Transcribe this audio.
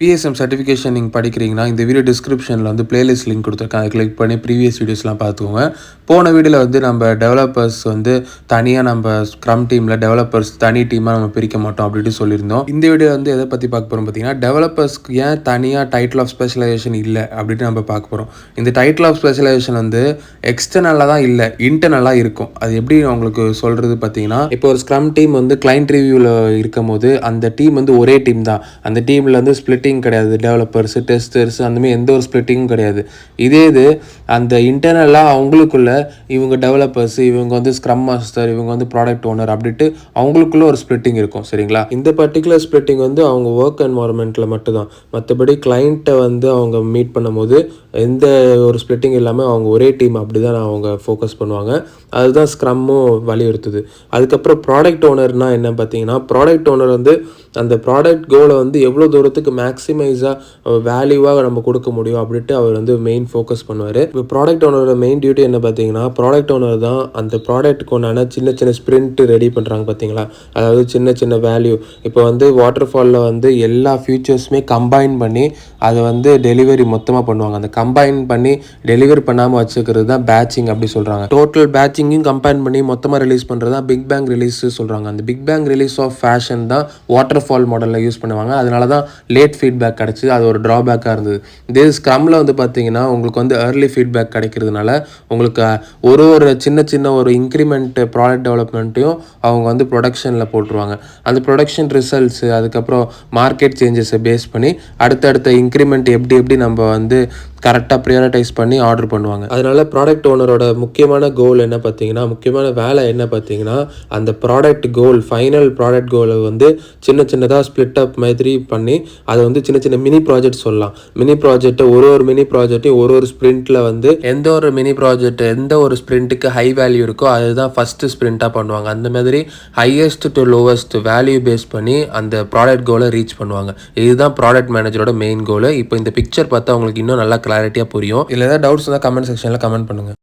PSM certification நீங்க படிக்கிறீங்கன்னா, இந்த video டிஸ்கிரிப்ஷன்ல வந்து பிளேலிஸ்ட் லிங்க் குடுத்துருக்கேன். அத கிளிக் பண்ணி ப்ரீவியஸ் வீடியோஸ்லாம் பார்த்துக்கோங்க. போன வீடியோல வந்து நம்ம டெவலப்பர்ஸ் வந்து தனியா நம்ம ஸ்க்ரம் டீம்ல டெவலப்பர்ஸ் தனி டீமா நம்ம பிரிக்க மாட்டோம் அப்டின்னு சொல்லியிருந்தோம். இந்த வீடியோ வந்து எத பத்தி பார்க்க போறோம் பார்த்தீங்கன்னா, டெவலப்பர்ஸ்க்கு ஏன் தனியா டைட்டில் ஆஃப் ஸ்பெஷலைசேஷன் இல்ல அப்டின்னு நம்ம பார்க்க போறோம். இந்த டைட்டில் ஆஃப் ஸ்பெஷலைசேஷன் வந்து எக்ஸ்டர்னலா தான் இல்ல, இன்டர்னலா இருக்கும். அது எப்படி உங்களுக்கு சொல்றது பார்த்தீங்கன்னா, இப்போ ஒரு ஸ்க்ரம் டீம் வந்து கிளையன்ட் ரிவ்யூல இருக்கும்போது, அந்த டீம் வந்து ஒரே டீம் தான். அந்த டீம்ல வந்து ஸ்ப்ளிட்டிங் கிடையாது. டெவலப்பர்ஸ், டெஸ்டர்ஸ் அந்த மாதிரி எந்த ஒரு ஸ்ப்ளிட்டிங்கும் கிடையாது. இதே இது அந்த இன்டர்னலா அவங்களுக்குள்ள இவங்க டெவலப்பர்ஸ், இவங்க வந்து ஸ்க்ரம் மாஸ்டர், இவங்க வந்து ப்ராடக்ட் ஓனர் அப்படின்ட்டு அவங்களுக்குள்ள ஒரு ஸ்ப்ளிட்டிங் இருக்கும். சரிங்களா? இந்த பர்ட்டிகுலர் ஸ்ப்ளிட்டிங் வந்து அவங்க ஒர்க் என்வாயர்மெண்ட்ல மட்டும் தான். மற்றபடி கிளையண்ட்டை வந்து அவங்க மீட் பண்ணும்போது எந்த ஒரு ஸ்ப்ளிட்டிங் இல்லாமல் அவங்க ஒரே டீம் அப்படி தான் அவங்க ஃபோக்கஸ் பண்ணுவாங்க. அதுதான் ஸ்க்ரம்மும் வலியுறுத்துது. அதுக்கப்புறம் ப்ராடக்ட் ஓனர்னால் என்ன பார்த்தீங்கன்னா, ப்ராடக்ட் ஓனர் வந்து அந்த ப்ராடக்ட் கோலை வந்து எவ்வளோ தூரத்துக்கு மேக்ஸிமைஸாக வேல்யூவாக நம்ம கொடுக்க முடியும் அப்படின்ட்டு அவர் வந்து மெயின் ஃபோக்கஸ் பண்ணுவார். இப்போ ப்ராடக்ட் ஓனரோட மெயின் டியூட்டி என்ன பார்த்தீங்கன்னா, ப்ராடக்ட் ஓனர் தான் அந்த ப்ராடக்ட்டுக்கு உண்டான சின்ன சின்ன ஸ்ப்ரிண்ட் ரெடி பண்ணுறாங்க பார்த்தீங்களா, அதாவது சின்ன சின்ன வேல்யூ. இப்போ வந்து வாட்டர் ஃபாலில் வந்து எல்லா ஃபியூச்சர்ஸுமே கம்பைன் பண்ணி அதை வந்து டெலிவரி மொத்தமாக பண்ணுவாங்க. அந்த கம்பைன் பண்ணி டெலிவரி பண்ணாமல் வச்சுக்கிறது தான் பேட்சிங் அப்படி சொல்கிறாங்க. டோட்டல் பேட்சிங்கும் கம்பைன் பண்ணி மொத்தமாக ரிலீஸ் பண்ணுறது தான் பிக் பேங் ரிலீஸ் சொல்கிறாங்க. அந்த big bang release of fashion தான் வாட்டர் ஃபால் மாடலில் யூஸ் பண்ணுவாங்க. அதனால தான் லேட் ஃபீட்பேக் கிடச்சி அது ஒரு ட்ராபேக்காக இருந்தது. இதே ஸ்க்ரம்மில் வந்து பார்த்தீங்கன்னா, உங்களுக்கு வந்து ஏர்லி ஃபீட்பேக் கிடைக்கிறதுனால உங்களுக்கு ஒரு சின்ன சின்ன ஒரு இன்க்ரிமெண்ட் ப்ராடக்ட் டெவலப்மெண்ட்டையும் அவங்க வந்து ப்ரொடக்ஷனில் போட்டுருவாங்க. அந்த ப்ரொடக்ஷன் ரிசல்ட்ஸு அதுக்கப்புறம் மார்க்கெட் சேஞ்சஸை பேஸ் பண்ணி அடுத்தடுத்த இன்க்ரிமெண்ட் எப்படி நம்ம வந்து கரெக்டாக ப்ரியாரிட்டைஸ் பண்ணி ஆர்டர் பண்ணுவாங்க. அதனால் ப்ராடக்ட் ஓனரோட முக்கியமான கோல் என்ன பார்த்தீங்கன்னா, முக்கியமான வேலை என்ன பார்த்தீங்கன்னா, அந்த ப்ராடக்ட் கோல் ஃபைனல் ப்ராடக்ட் கோலை வந்து சின்ன சின்னதாக ஸ்ப்ளிட் அப் மாதிரி பண்ணி அதை வந்து சின்ன சின்ன மினி ப்ராஜெக்ட் சொல்லலாம். மினி ப்ராஜெக்ட்டை ஒரு மினி ப்ராஜெக்ட்டையும் ஒரு ஸ்ப்ரிண்ட்டில் வந்து எந்த ஒரு மினி ப்ராஜெக்ட் எந்த ஒரு ஸ்ப்ரிண்ட்டுக்கு ஹை வேல்யூ இருக்கோ அதுதான் ஃபஸ்ட்டு ஸ்ப்ரிண்ட்டாக பண்ணுவாங்க. அந்த மாதிரி highest to lowest value base பண்ணி அந்த ப்ராடக்ட் கோலை ரீச் பண்ணுவாங்க. இதுதான் ப்ராடக்ட் மேனேஜரோட மெயின் கோல். இப்போ இந்த பிக்சர் பார்த்தா உங்களுக்கு இன்னும் நல்லா கிளாரிட்டியாக புரியும். இல்லை ஏதாவது டவுட்ஸ் இருந்தால் கமெண்ட் செக்ஷனில் கமெண்ட் பண்ணுங்கள்.